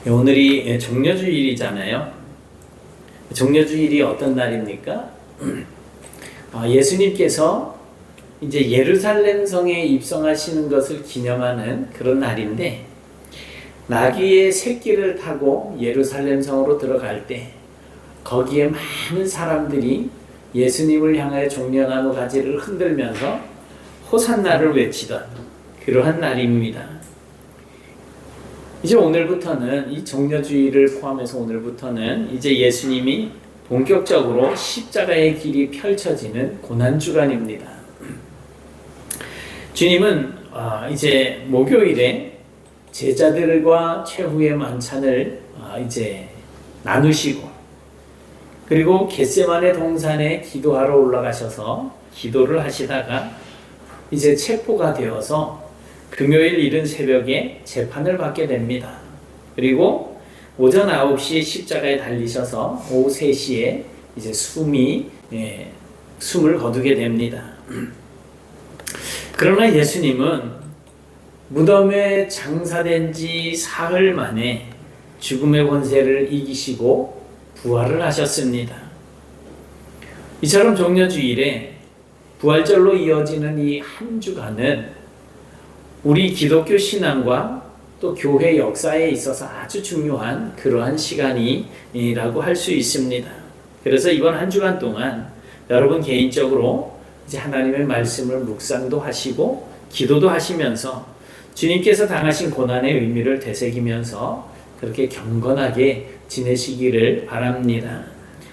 오늘이 정려주일이잖아요. 정려주일이 어떤 날입니까? 예수님께서 이제 예루살렘 성에 입성하시는 것을 기념하는 그런 날인데, 나귀의 새끼를 타고 예루살렘 성으로 들어갈 때 거기에 많은 사람들이 예수님을 향하여 종려나무 가지를 흔들면서 호산나를 외치던 그러한 날입니다. 이제 오늘부터는, 이 정려주일을 포함해서 오늘부터는 이제 예수님이 본격적으로 십자가의 길이 펼쳐지는 고난주간입니다. 주님은 이제 목요일에 제자들과 최후의 만찬을 이제 나누시고, 그리고 겟세마네 동산에 기도하러 올라가셔서 기도를 하시다가 이제 체포가 되어서 금요일 이른 새벽에 재판을 받게 됩니다. 그리고 오전 9시에 십자가에 달리셔서 오후 3시에 이제 숨을 거두게 됩니다. 그러나 예수님은 무덤에 장사된 지 사흘 만에 죽음의 권세를 이기시고 부활을 하셨습니다. 이처럼 정려주일에 부활절로 이어지는 이 한 주간은 우리 기독교 신앙과 또 교회 역사에 있어서 아주 중요한 그러한 시간이라고 할 수 있습니다. 그래서 이번 한 주간 동안 여러분 개인적으로 이제 하나님의 말씀을 묵상도 하시고 기도도 하시면서 주님께서 당하신 고난의 의미를 되새기면서 그렇게 경건하게 지내시기를 바랍니다.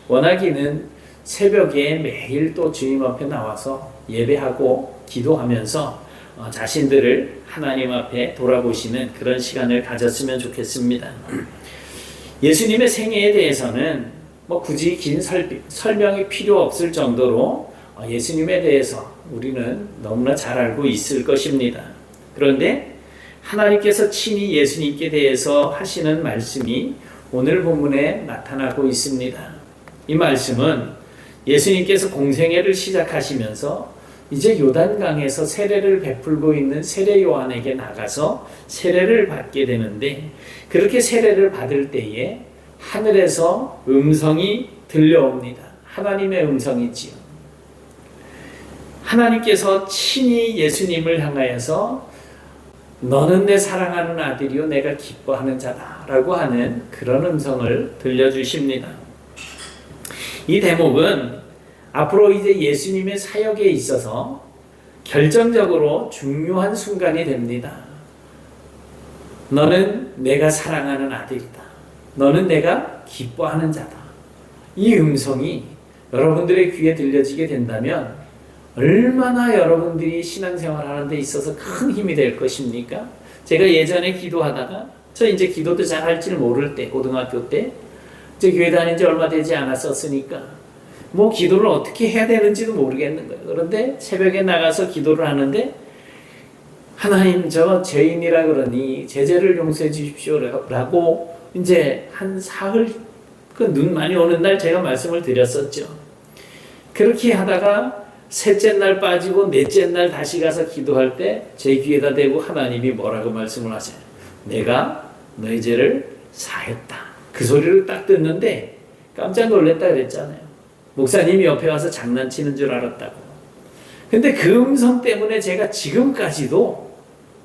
원하기는 새벽에 매일 또 주님 앞에 나와서 예배하고 기도하면서 자신들을 하나님 앞에 돌아보시는 그런 시간을 가졌으면 좋겠습니다. 예수님의 생애에 대해서는 굳이 긴 설명이 필요 없을 정도로 예수님에 대해서 우리는 너무나 잘 알고 있을 것입니다. 그런데 하나님께서 친히 예수님께 대해서 하시는 말씀이 오늘 본문에 나타나고 있습니다. 이 말씀은 예수님께서 공생애를 시작하시면서 이제 요단강에서 세례를 베풀고 있는 세례 요한에게 나가서 세례를 받게 되는데, 그렇게 세례를 받을 때에 하늘에서 음성이 들려옵니다. 하나님의 음성이지요. 하나님께서 친히 예수님을 향하여서 너는 내 사랑하는 아들이요 내가 기뻐하는 자다 라고 하는 그런 음성을 들려주십니다. 이 대목은 앞으로 이제 예수님의 사역에 있어서 결정적으로 중요한 순간이 됩니다. 너는 내가 사랑하는 아들이다. 너는 내가 기뻐하는 자다. 이 음성이 여러분들의 귀에 들려지게 된다면 얼마나 여러분들이 신앙생활 하는 데 있어서 큰 힘이 될 것입니까? 제가 예전에 기도하다가, 저 이제 기도도 잘 할 줄 모를 때, 고등학교 때 이제 교회 다닌 지 얼마 되지 않았었으니까 기도를 어떻게 해야 되는지도 모르겠는 거예요. 그런데 새벽에 나가서 기도를 하는데, 하나님 저 죄인이라 그러니 제 죄를 용서해 주십시오 라고 이제 한 사흘, 눈 많이 오는 날 제가 말씀을 드렸었죠. 그렇게 하다가 셋째 날 빠지고 넷째 날 다시 가서 기도할 때 제 귀에다 대고 하나님이 뭐라고 말씀을 하세요? 내가 너희 죄를 사했다. 그 소리를 딱 듣는데 깜짝 놀랐다 그랬잖아요. 목사님이 옆에 와서 장난치는 줄 알았다고. 근데 그 음성 때문에 제가 지금까지도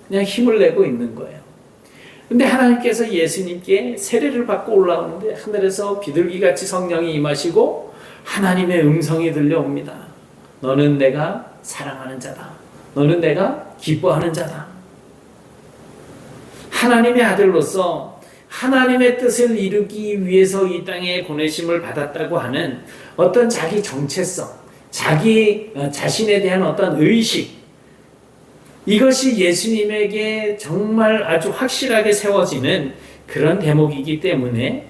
그냥 힘을 내고 있는 거예요. 근데 하나님께서 예수님께 세례를 받고 올라오는데 하늘에서 비둘기같이 성령이 임하시고 하나님의 음성이 들려옵니다. 너는 내가 사랑하는 자다. 너는 내가 기뻐하는 자다. 하나님의 아들로서 하나님의 뜻을 이루기 위해서 이 땅에 보내심을 받았다고 하는 어떤 자기 정체성, 자기 자신에 대한 어떤 의식, 이것이 예수님에게 정말 아주 확실하게 세워지는 그런 대목이기 때문에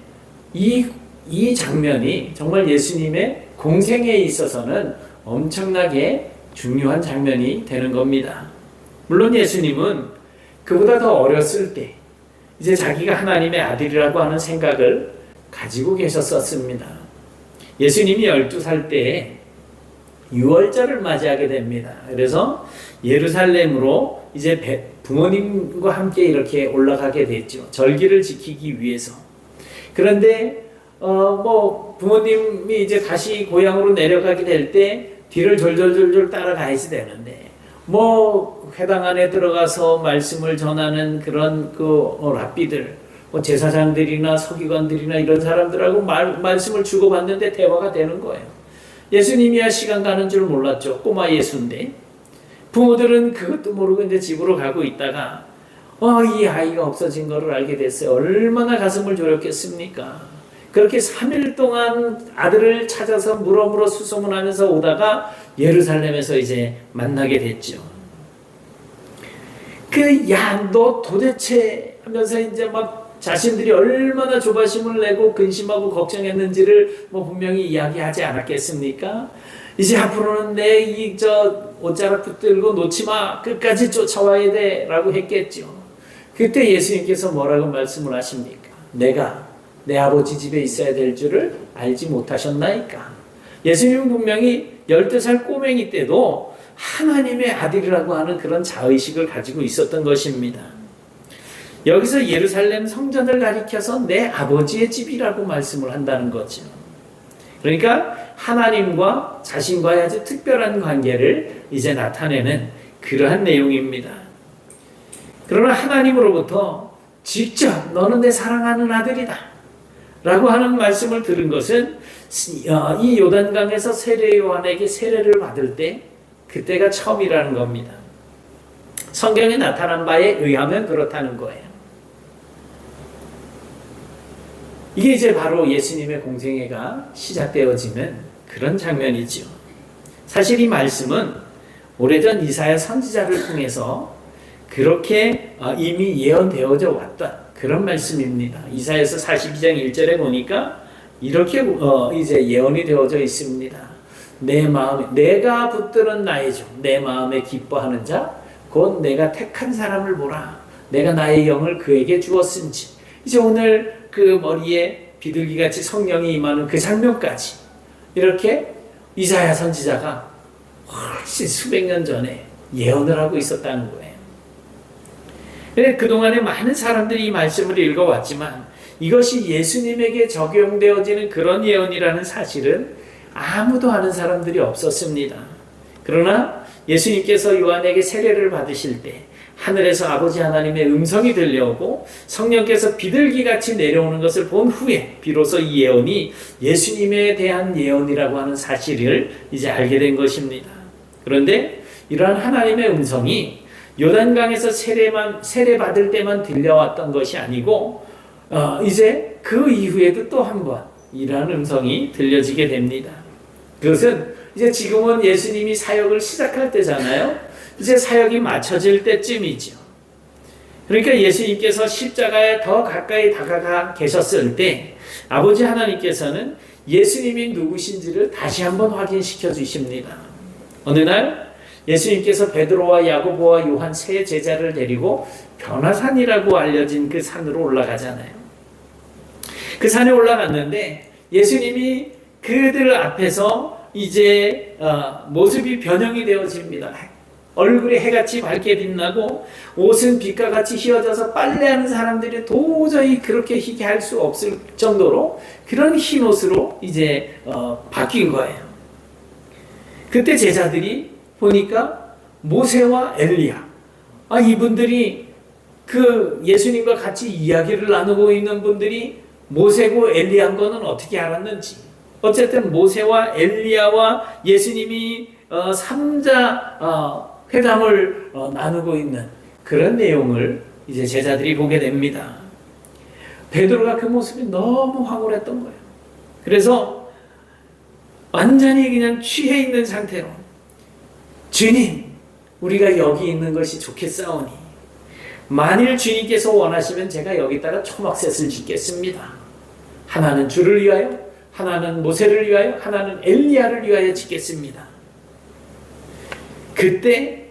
이 장면이 정말 예수님의 공생애에 있어서는 엄청나게 중요한 장면이 되는 겁니다. 물론 예수님은 그보다 더 어렸을 때 이제 자기가 하나님의 아들이라고 하는 생각을 가지고 계셨었습니다. 예수님이 12살 때에 유월절을 맞이하게 됩니다. 그래서 예루살렘으로 이제 부모님과 함께 이렇게 올라가게 됐죠. 절기를 지키기 위해서. 그런데 뭐 부모님이 이제 다시 고향으로 내려가게 될 때 뒤를 졸졸졸졸 따라가야지 되는데 뭐 회당 안에 들어가서 말씀을 전하는 그런 랍비들, 뭐 제사장들이나 서기관들이나 이런 사람들하고 말씀을 주고받는데 대화가 되는 거예요. 예수님이야 시간 가는 줄 몰랐죠. 꼬마 예수인데 부모들은 그것도 모르고 이제 집으로 가고 있다가 이 아이가 없어진 거를 알게 됐어요. 얼마나 가슴을 졸였겠습니까? 그렇게 3일 동안 아들을 찾아서 물어물어 수소문하면서 오다가 예루살렘에서 이제 만나게 됐죠. 너 도대체 하면서 이제 막 자신들이 얼마나 조바심을 내고 근심하고 걱정했는지를 뭐 분명히 이야기하지 않았겠습니까? 이제 앞으로는 내 옷자락 붙들고 놓지 마. 끝까지 쫓아와야 돼. 라고 했겠죠. 그때 예수님께서 뭐라고 말씀을 하십니까? 내가 내 아버지 집에 있어야 될 줄을 알지 못하셨나이까? 예수님은 분명히 12살 꼬맹이 때도 하나님의 아들이라고 하는 그런 자의식을 가지고 있었던 것입니다. 여기서 예루살렘 성전을 가리켜서 내 아버지의 집이라고 말씀을 한다는 거죠. 그러니까 하나님과 자신과의 아주 특별한 관계를 이제 나타내는 그러한 내용입니다. 그러나 하나님으로부터 직접 너는 내 사랑하는 아들이다 라고 하는 말씀을 들은 것은 이 요단강에서 세례 요한에게 세례를 받을 때 그때가 처음이라는 겁니다. 성경에 나타난 바에 의하면 그렇다는 거예요. 이게 이제 바로 예수님의 공생애가 시작되어지는 그런 장면이죠. 사실 이 말씀은 오래전 이사야 선지자를 통해서 그렇게 이미 예언되어져 왔던 그런 말씀입니다. 이사야서 42장 1절에 보니까 이렇게 이제 예언이 되어져 있습니다. 내 마음에 내가 붙들은 나의 종, 내 마음에 기뻐하는 자, 곧 내가 택한 사람을 보라. 내가 나의 영을 그에게 주었은지. 이제 오늘 그 머리에 비둘기같이 성령이 임하는 그 장면까지 이렇게 이사야 선지자가 훨씬 수백 년 전에 예언을 하고 있었다는 거예요. 그동안에 많은 사람들이 이 말씀을 읽어왔지만 이것이 예수님에게 적용되어지는 그런 예언이라는 사실은 아무도 아는 사람들이 없었습니다. 그러나 예수님께서 요한에게 세례를 받으실 때 하늘에서 아버지 하나님의 음성이 들려오고 성령께서 비둘기같이 내려오는 것을 본 후에 비로소 이 예언이 예수님에 대한 예언이라고 하는 사실을 이제 알게 된 것입니다. 그런데 이러한 하나님의 음성이 요단강에서 세례 받을 때만 들려왔던 것이 아니고 이제 그 이후에도 또 한 번 이러한 음성이 들려지게 됩니다. 그것은 이제 지금은 예수님이 사역을 시작할 때잖아요. 이제 사역이 맞춰질 때쯤이죠. 그러니까 예수님께서 십자가에 더 가까이 다가가 계셨을 때 아버지 하나님께서는 예수님이 누구신지를 다시 한번 확인시켜 주십니다. 어느 날 예수님께서 베드로와 야고보와 요한 세 제자를 데리고 변화산이라고 알려진 그 산으로 올라가잖아요. 그 산에 올라갔는데 예수님이 그들 앞에서 이제 모습이 변형이 되어집니다. 얼굴이 해같이 밝게 빛나고 옷은 빛과 같이 휘어져서 빨래하는 사람들이 도저히 그렇게 희게 할 수 없을 정도로 그런 흰 옷으로 이제 바뀐 거예요. 그때 제자들이 보니까 모세와 엘리야, 이분들이 그 예수님과 같이 이야기를 나누고 있는 분들이 모세고 엘리야인 거는 어떻게 알았는지, 어쨌든 모세와 엘리야와 예수님이 삼자 회담을 나누고 있는 그런 내용을 이제 제자들이 보게 됩니다. 베드로가 그 모습이 너무 황홀했던 거예요. 그래서 완전히 그냥 취해 있는 상태로 주님, 우리가 여기 있는 것이 좋겠사오니 만일 주님께서 원하시면 제가 여기다가 초막셋을 짓겠습니다. 하나는 주를 위하여, 하나는 모세를 위하여, 하나는 엘리야를 위하여 짓겠습니다. 그때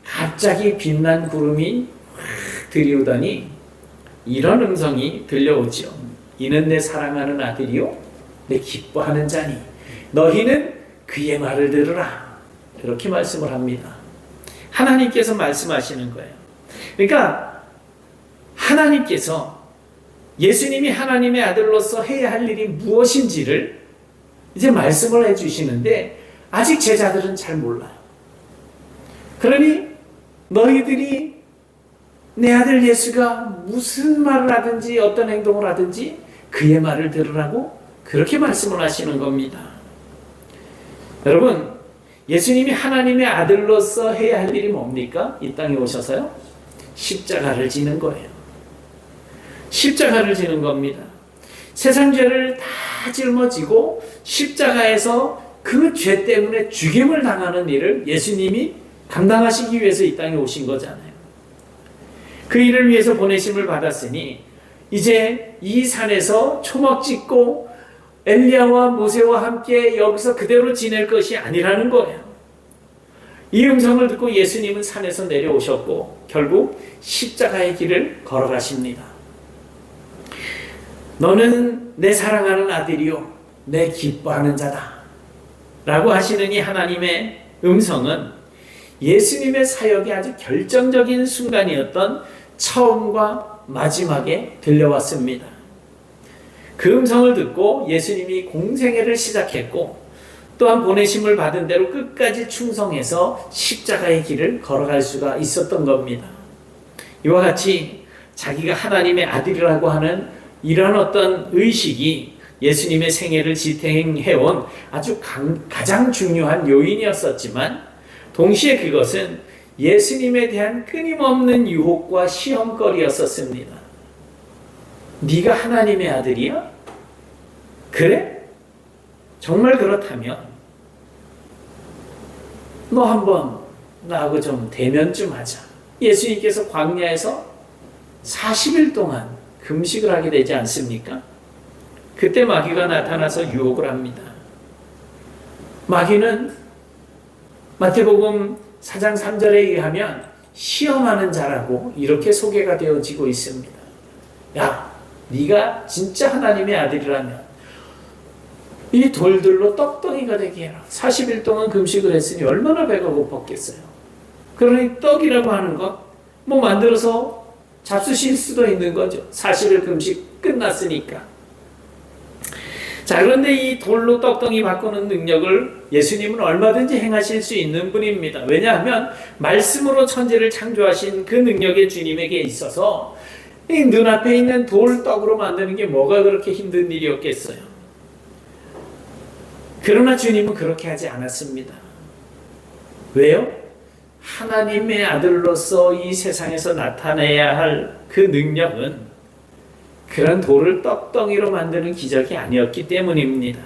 갑자기 빛난 구름이 확 들이오더니 이런 음성이 들려오죠. 이는 내 사랑하는 아들이요 내 기뻐하는 자니 너희는 그의 말을 들으라. 이렇게 말씀을 합니다. 하나님께서 말씀하시는 거예요. 그러니까 하나님께서 예수님이 하나님의 아들로서 해야 할 일이 무엇인지를 이제 말씀을 해주시는데 아직 제자들은 잘 몰라요. 그러니 너희들이 내 아들 예수가 무슨 말을 하든지 어떤 행동을 하든지 그의 말을 들으라고 그렇게 말씀을 하시는 겁니다. 여러분, 예수님이 하나님의 아들로서 해야 할 일이 뭡니까? 이 땅에 오셔서요? 십자가를 지는 거예요. 십자가를 지는 겁니다. 세상 죄를 다 짊어지고 십자가에서 그 죄 때문에 죽임을 당하는 일을 예수님이 감당하시기 위해서 이 땅에 오신 거잖아요. 그 일을 위해서 보내심을 받았으니 이제 이 산에서 초막 짓고 엘리야와 모세와 함께 여기서 그대로 지낼 것이 아니라는 거예요. 이 음성을 듣고 예수님은 산에서 내려오셨고 결국 십자가의 길을 걸어가십니다. 너는 내 사랑하는 아들이요 내 기뻐하는 자다 라고 하시는 이 하나님의 음성은 예수님의 사역의 아주 결정적인 순간이었던 처음과 마지막에 들려왔습니다. 그 음성을 듣고 예수님이 공생애를 시작했고 또한 보내심을 받은 대로 끝까지 충성해서 십자가의 길을 걸어갈 수가 있었던 겁니다. 이와 같이 자기가 하나님의 아들이라고 하는 이러한 어떤 의식이 예수님의 생애를 지탱해온 아주 가장 중요한 요인이었었지만 동시에 그것은 예수님에 대한 끊임없는 유혹과 시험거리였었습니다. 네가 하나님의 아들이야? 그래? 정말 그렇다면 너 한번 나하고 좀 대면 좀 하자. 예수님께서 광야에서 40일 동안 금식을 하게 되지 않습니까? 그때 마귀가 나타나서 유혹을 합니다. 마귀는 마태복음 4장 3절에 의하면 시험하는 자라고 이렇게 소개가 되어지고 있습니다. 야, 네가 진짜 하나님의 아들이라면 이 돌들로 떡덩이가 되게 해라. 40일 동안 금식을 했으니 얼마나 배가 고팠겠어요. 그러니 떡이라고 하는 것 뭐 만들어서 잡수실 수도 있는 거죠. 40일 금식 끝났으니까. 자, 그런데 이 돌로 떡덩이 바꾸는 능력을 예수님은 얼마든지 행하실 수 있는 분입니다. 왜냐하면 말씀으로 천지를 창조하신 그 능력의 주님에게 있어서 이 눈앞에 있는 돌 떡으로 만드는 게 뭐가 그렇게 힘든 일이었겠어요. 그러나 주님은 그렇게 하지 않았습니다. 왜요? 하나님의 아들로서 이 세상에서 나타내야 할 그 능력은 그런 돌을 떡덩이로 만드는 기적이 아니었기 때문입니다.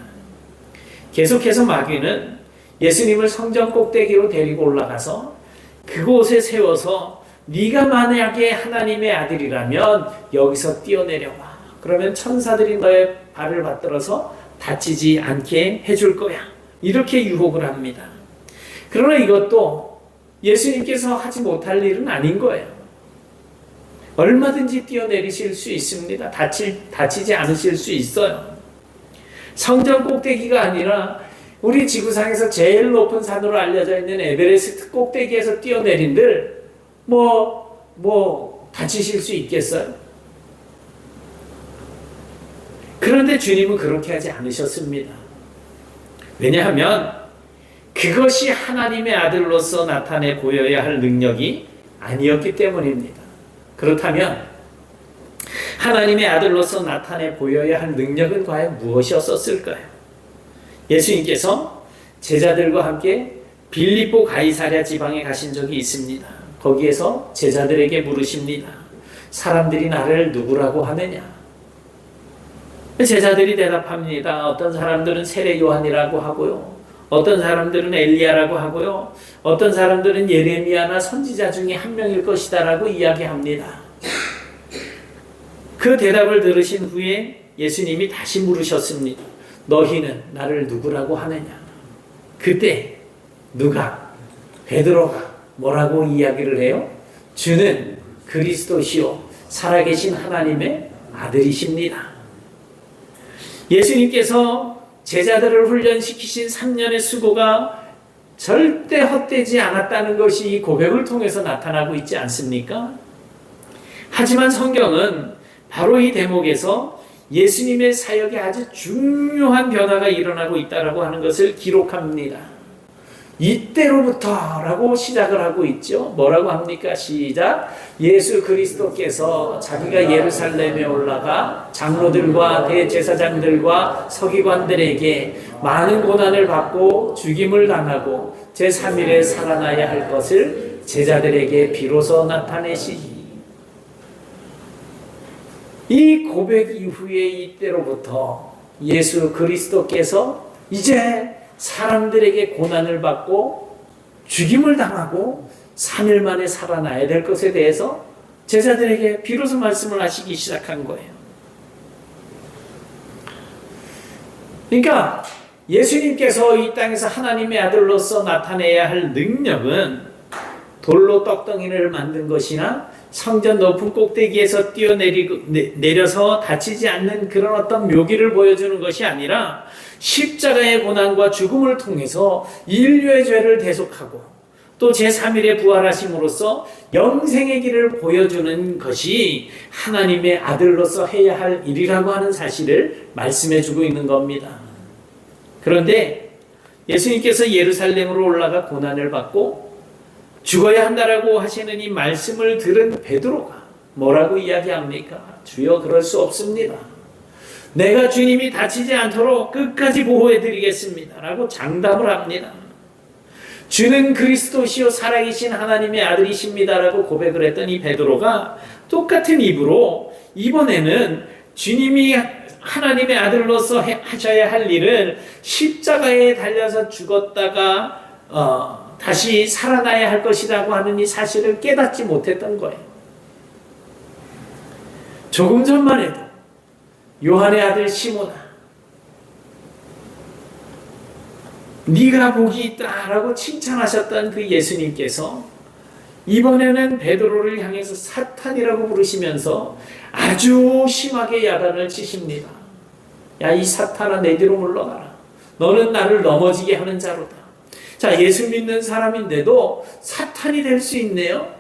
계속해서 마귀는 예수님을 성전 꼭대기로 데리고 올라가서 그곳에 세워서 네가 만약에 하나님의 아들이라면 여기서 뛰어내려와. 그러면 천사들이 너의 발을 받들어서 다치지 않게 해줄 거야. 이렇게 유혹을 합니다. 그러나 이것도 예수님께서 하지 못할 일은 아닌 거예요. 얼마든지 뛰어내리실 수 있습니다. 다치지 않으실 수 있어요. 성전 꼭대기가 아니라 우리 지구상에서 제일 높은 산으로 알려져 있는 에베레스트 꼭대기에서 뛰어내린들 다치실 수 있겠어요? 그런데 주님은 그렇게 하지 않으셨습니다. 왜냐하면 그것이 하나님의 아들로서 나타내 보여야 할 능력이 아니었기 때문입니다. 그렇다면 하나님의 아들로서 나타내 보여야 할 능력은 과연 무엇이었을까요? 예수님께서 제자들과 함께 빌립보 가이사랴 지방에 가신 적이 있습니다. 거기에서 제자들에게 물으십니다. 사람들이 나를 누구라고 하느냐? 제자들이 대답합니다. 어떤 사람들은 세례 요한이라고 하고요. 어떤 사람들은 엘리야라고 하고요. 어떤 사람들은 예레미야나 선지자 중에 한 명일 것이다라고 이야기합니다. 그 대답을 들으신 후에 예수님이 다시 물으셨습니다. 너희는 나를 누구라고 하느냐? 그때 베드로가 뭐라고 이야기를 해요? 주는 그리스도시요 살아계신 하나님의 아들이십니다. 예수님께서 제자들을 훈련시키신 3년의 수고가 절대 헛되지 않았다는 것이 이 고백을 통해서 나타나고 있지 않습니까? 하지만 성경은 바로 이 대목에서 예수님의 사역에 아주 중요한 변화가 일어나고 있다라고 하는 것을 기록합니다. 이때로부터라고 시작을 하고 있죠. 뭐라고 합니까? 시작. 예수 그리스도께서 자기가 예루살렘에 올라가 장로들과 대제사장들과 서기관들에게 많은 고난을 받고 죽임을 당하고 제3일에 살아나야 할 것을 제자들에게 비로소 나타내시니, 이 고백 이후에 이때로부터 예수 그리스도께서 이제 사람들에게 고난을 받고 죽임을 당하고 3일 만에 살아나야 될 것에 대해서 제자들에게 비로소 말씀을 하시기 시작한 거예요. 그러니까 예수님께서 이 땅에서 하나님의 아들로서 나타내야 할 능력은 돌로 떡덩이를 만든 것이나 성전 높은 꼭대기에서 뛰어내려서 다치지 않는 그런 어떤 묘기를 보여주는 것이 아니라 십자가의 고난과 죽음을 통해서 인류의 죄를 대속하고 또 제3일에 부활하심으로써 영생의 길을 보여주는 것이 하나님의 아들로서 해야 할 일이라고 하는 사실을 말씀해 주고 있는 겁니다. 그런데 예수님께서 예루살렘으로 올라가 고난을 받고 죽어야 한다라고 하시는 이 말씀을 들은 베드로가 뭐라고 이야기합니까? 주여, 그럴 수 없습니다. 내가 주님이 다치지 않도록 끝까지 보호해 드리겠습니다 라고 장담을 합니다. 주는 그리스도시요 살아계신 하나님의 아들이십니다 라고 고백을 했던 이 베드로가 똑같은 입으로 이번에는 주님이 하나님의 아들로서 하셔야 할 일을 십자가에 달려서 죽었다가 다시 살아나야 할 것이라고 하는 이 사실을 깨닫지 못했던 거예요. 조금 전만 해도 요한의 아들 시몬아, 네가 복이 있다라고 칭찬하셨던 그 예수님께서 이번에는 베드로를 향해서 사탄이라고 부르시면서 아주 심하게 야단을 치십니다. 야, 이 사탄아, 내 뒤로 물러가라. 너는 나를 넘어지게 하는 자로다. 자, 예수 믿는 사람인데도 사탄이 될 수 있네요.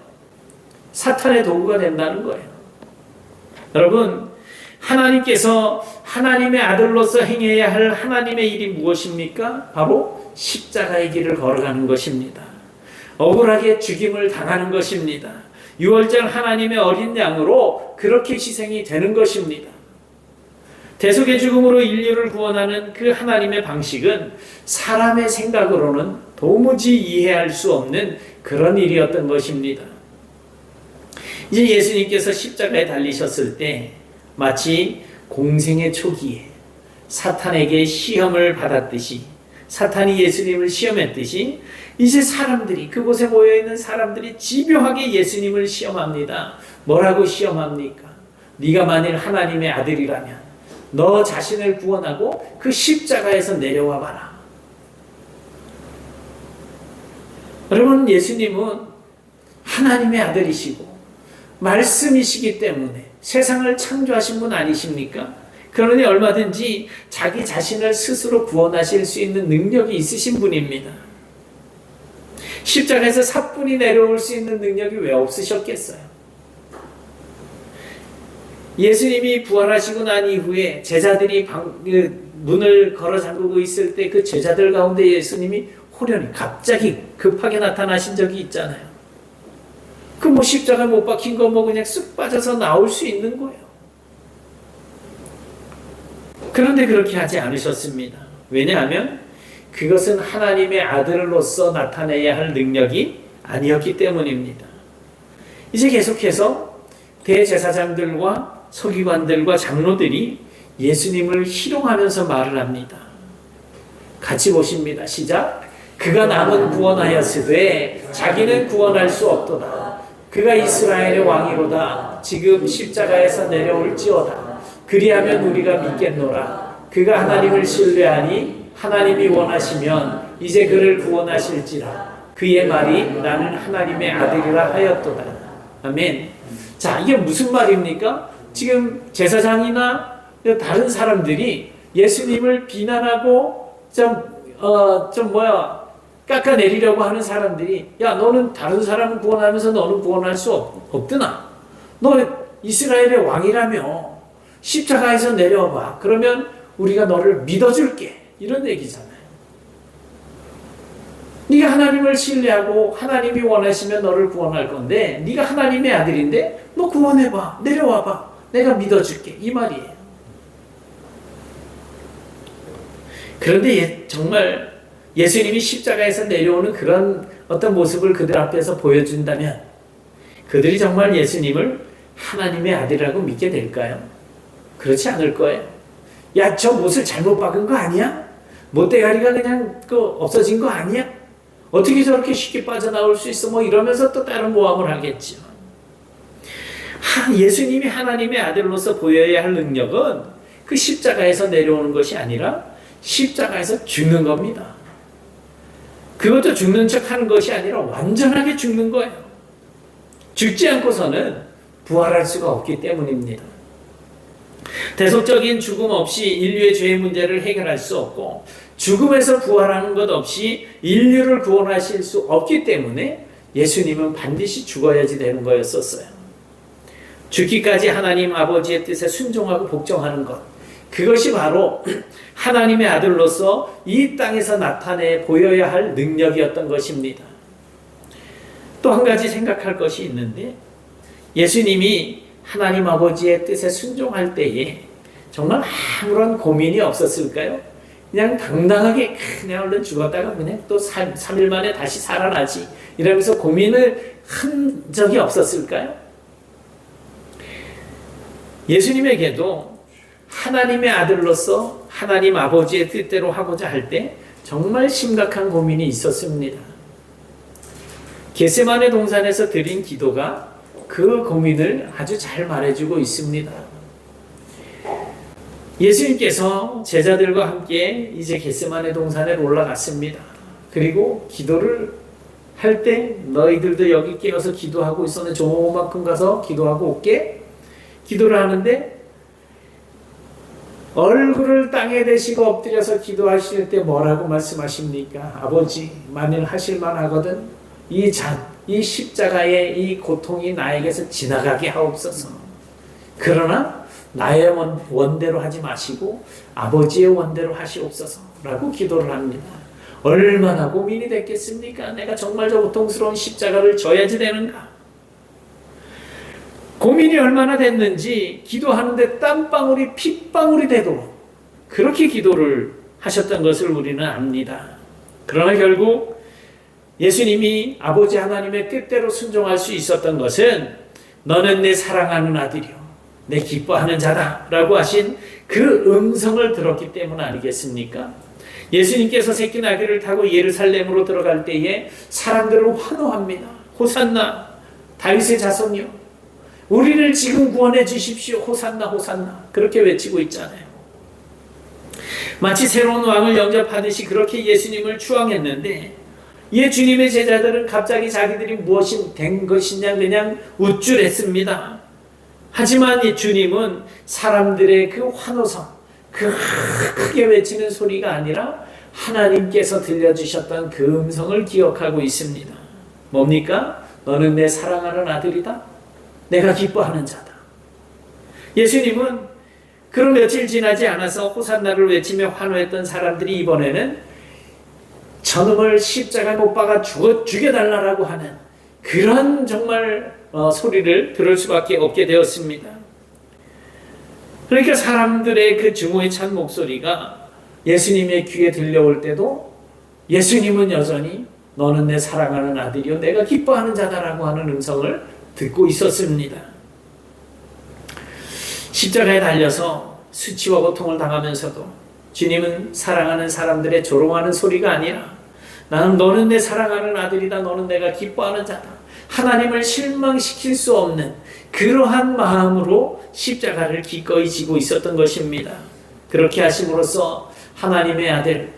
사탄의 도구가 된다는 거예요. 여러분, 하나님께서 하나님의 아들로서 행해야 할 하나님의 일이 무엇입니까? 바로 십자가의 길을 걸어가는 것입니다. 억울하게 죽임을 당하는 것입니다. 유월절 하나님의 어린 양으로 그렇게 희생이 되는 것입니다. 대속의 죽음으로 인류를 구원하는 그 하나님의 방식은 사람의 생각으로는 도무지 이해할 수 없는 그런 일이었던 것입니다. 이제 예수님께서 십자가에 달리셨을 때 마치 공생의 초기에 사탄에게 시험을 받았듯이, 사탄이 예수님을 시험했듯이 이제 사람들이, 그곳에 모여있는 사람들이 집요하게 예수님을 시험합니다. 뭐라고 시험합니까? 네가 만일 하나님의 아들이라면 너 자신을 구원하고 그 십자가에서 내려와 봐라. 여러분, 예수님은 하나님의 아들이시고 말씀이시기 때문에 세상을 창조하신 분 아니십니까? 그러니 얼마든지 자기 자신을 스스로 구원하실 수 있는 능력이 있으신 분입니다. 십자가에서 사뿐히 내려올 수 있는 능력이 왜 없으셨겠어요? 예수님이 부활하시고 난 이후에 제자들이 문을 걸어 잠그고 있을 때 그 제자들 가운데 예수님이 호련히 갑자기 급하게 나타나신 적이 있잖아요. 그 뭐 십자가 못 박힌 거 뭐 그냥 쓱 빠져서 나올 수 있는 거예요. 그런데 그렇게 하지 않으셨습니다. 왜냐하면 그것은 하나님의 아들로서 나타내야 할 능력이 아니었기 때문입니다. 이제 계속해서 대제사장들과 서기관들과 장로들이 예수님을 희롱하면서 말을 합니다. 같이 보십니다. 시작. 그가 남은 구원하였으되 자기는 구원할 수 없도다. 그가 이스라엘의 왕이로다. 지금 십자가에서 내려올지어다. 그리하면 우리가 믿겠노라. 그가 하나님을 신뢰하니 하나님이 원하시면 이제 그를 구원하실지라. 그의 말이 나는 하나님의 아들이라 하였도다. 아멘. 자, 이게 무슨 말입니까? 지금 제사장이나 다른 사람들이 예수님을 비난하고 깎아내리려고 하는 사람들이, 야, 너는 다른 사람을 구원하면서 너는 구원할 수 없드나? 너 이스라엘의 왕이라며 십자가에서 내려와봐. 그러면 우리가 너를 믿어줄게. 이런 얘기잖아요. 네가 하나님을 신뢰하고 하나님이 원하시면 너를 구원할 건데 네가 하나님의 아들인데 너 구원해봐. 내려와봐. 내가 믿어줄게. 이 말이에요. 그런데 정말 예수님이 십자가에서 내려오는 그런 어떤 모습을 그들 앞에서 보여준다면 그들이 정말 예수님을 하나님의 아들이라고 믿게 될까요? 그렇지 않을 거예요. 야, 저 못을 잘못 박은 거 아니야? 못대가리가 그냥 없어진 거 아니야? 어떻게 저렇게 쉽게 빠져나올 수 있어? 뭐 이러면서 또 다른 모함을 하겠죠. 예수님이 하나님의 아들로서 보여야 할 능력은 그 십자가에서 내려오는 것이 아니라 십자가에서 죽는 겁니다. 그것도 죽는 척 하는 것이 아니라 완전하게 죽는 거예요. 죽지 않고서는 부활할 수가 없기 때문입니다. 대속적인 죽음 없이 인류의 죄의 문제를 해결할 수 없고 죽음에서 부활하는 것 없이 인류를 구원하실 수 없기 때문에 예수님은 반드시 죽어야지 되는 거였었어요. 죽기까지 하나님 아버지의 뜻에 순종하고 복종하는 것, 그것이 바로 하나님의 아들로서 이 땅에서 나타내 보여야 할 능력이었던 것입니다. 또 한 가지 생각할 것이 있는데 예수님이 하나님 아버지의 뜻에 순종할 때에 정말 아무런 고민이 없었을까요? 그냥 당당하게 그냥 얼른 죽었다가 그냥 또 3일 만에 다시 살아나지 이러면서 고민을 한 적이 없었을까요? 예수님에게도 하나님의 아들로서 하나님 아버지의 뜻대로 하고자 할 때 정말 심각한 고민이 있었습니다. 겟세마네 동산에서 드린 기도가 그 고민을 아주 잘 말해주고 있습니다. 예수님께서 제자들과 함께 이제 겟세마네 동산에 올라갔습니다. 그리고 기도를 할 때 너희들도 여기 깨어서 기도하고 있었는데 조만큼 가서 기도하고 올게. 기도를 하는데 얼굴을 땅에 대시고 엎드려서 기도하실 때 뭐라고 말씀하십니까? 아버지, 만일 하실만 하거든 이 십자가의 이 고통이 나에게서 지나가게 하옵소서. 그러나 나의 원대로 하지 마시고 아버지의 원대로 하시옵소서 라고 기도를 합니다. 얼마나 고민이 됐겠습니까? 내가 정말 저 고통스러운 십자가를 져야지 되는가? 고민이 얼마나 됐는지 기도하는데 땀방울이 핏방울이 되도록 그렇게 기도를 하셨던 것을 우리는 압니다. 그러나 결국 예수님이 아버지 하나님의 뜻대로 순종할 수 있었던 것은 너는 내 사랑하는 아들이요 내 기뻐하는 자다 라고 하신 그 음성을 들었기 때문 아니겠습니까? 예수님께서 새끼나귀를 타고 예루살렘으로 들어갈 때에 사람들을 환호합니다. 호산나 다윗의 자손이요 우리를 지금 구원해 주십시오. 호산나 호산나 그렇게 외치고 있잖아요. 마치 새로운 왕을 영접하듯이 그렇게 예수님을 추앙했는데 주님의 제자들은 갑자기 자기들이 무엇이 된 것이냐 그냥 우쭐했습니다. 하지만 이 주님은 사람들의 그 환호성, 그 크게 외치는 소리가 아니라 하나님께서 들려주셨던 그 음성을 기억하고 있습니다. 뭡니까? 너는 내 사랑하는 아들이다. 내가 기뻐하는 자다. 예수님은 그런 며칠 지나지 않아서 호산나를 외치며 환호했던 사람들이 이번에는 저놈을 십자가에 못 박아 죽여달라고 하는 그런 정말 소리를 들을 수밖에 없게 되었습니다. 그러니까 사람들의 그 증오의 찬 목소리가 예수님의 귀에 들려올 때도 예수님은 여전히 너는 내 사랑하는 아들이요 내가 기뻐하는 자다라고 하는 음성을 듣고 있었습니다. 십자가에 달려서 수치와 고통을 당하면서도 주님은 사랑하는 사람들의 조롱하는 소리가 아니라 너는 내 사랑하는 아들이다. 너는 내가 기뻐하는 자다. 하나님을 실망시킬 수 없는 그러한 마음으로 십자가를 기꺼이 지고 있었던 것입니다. 그렇게 하심으로써 하나님의 아들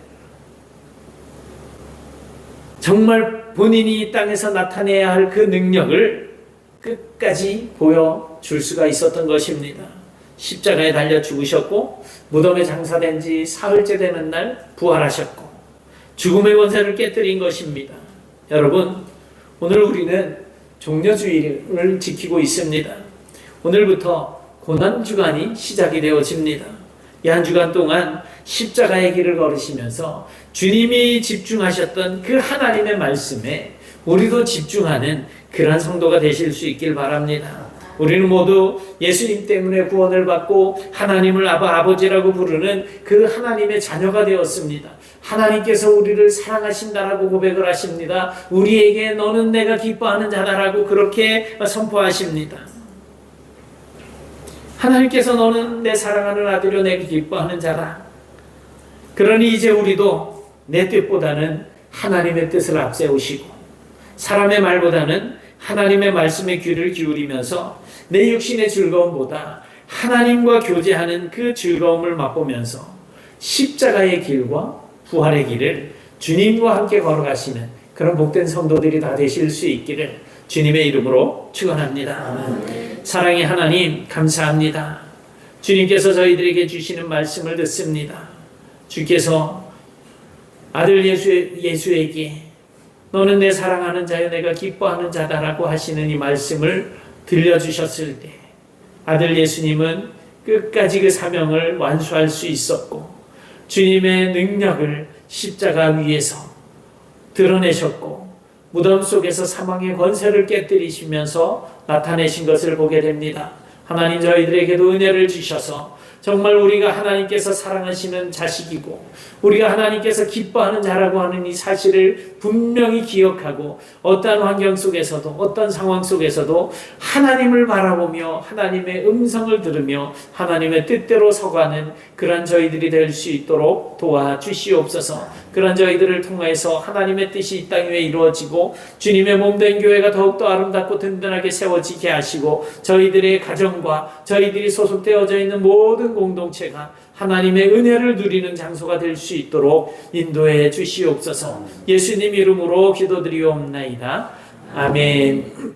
정말 본인이 이 땅에서 나타내야 할 그 능력을 끝까지 보여줄 수가 있었던 것입니다. 십자가에 달려 죽으셨고 무덤에 장사된 지 사흘째 되는 날 부활하셨고 죽음의 권세를 깨뜨린 것입니다. 여러분 오늘 우리는 종려주의를 지키고 있습니다. 오늘부터 고난주간이 시작이 되어집니다. 이 한 주간 동안 십자가의 길을 걸으시면서 주님이 집중하셨던 그 하나님의 말씀에 우리도 집중하는 그러한 성도가 되실 수 있길 바랍니다. 우리는 모두 예수님 때문에 구원을 받고 하나님을 아버지라고 부르는 그 하나님의 자녀가 되었습니다. 하나님께서 우리를 사랑하신다라고 고백을 하십니다. 우리에게 너는 내가 기뻐하는 자다라고 그렇게 선포하십니다. 하나님께서 너는 내 사랑하는 아들이요 내가 기뻐하는 자다. 그러니 이제 우리도 내 뜻보다는 하나님의 뜻을 앞세우시고 사람의 말보다는 하나님의 말씀에 귀를 기울이면서 내 육신의 즐거움보다 하나님과 교제하는 그 즐거움을 맛보면서 십자가의 길과 부활의 길을 주님과 함께 걸어가시는 그런 복된 성도들이 다 되실 수 있기를 주님의 이름으로 축원합니다. 사랑의 하나님 감사합니다. 주님께서 저희들에게 주시는 말씀을 듣습니다. 주께서 아들 예수에게 너는 내 사랑하는 자여 내가 기뻐하는 자다라고 하시는 이 말씀을 들려주셨을 때 아들 예수님은 끝까지 그 사명을 완수할 수 있었고 주님의 능력을 십자가 위에서 드러내셨고 무덤 속에서 사망의 권세를 깨뜨리시면서 나타내신 것을 보게 됩니다. 하나님 저희들에게도 은혜를 주셔서 정말 우리가 하나님께서 사랑하시는 자식이고 우리가 하나님께서 기뻐하는 자라고 하는 이 사실을 분명히 기억하고 어떠한 환경 속에서도 어떤 상황 속에서도 하나님을 바라보며 하나님의 음성을 들으며 하나님의 뜻대로 서가는 그런 저희들이 될 수 있도록 도와주시옵소서. 그런 저희들을 통해서 하나님의 뜻이 이 땅 위에 이루어지고 주님의 몸된 교회가 더욱더 아름답고 든든하게 세워지게 하시고 저희들의 가정과 저희들이 소속되어져 있는 모든 공동체가 하나님의 은혜를 누리는 장소가 될 수 있도록 인도해 주시옵소서. 예수님 이름으로 기도드리옵나이다. 아멘.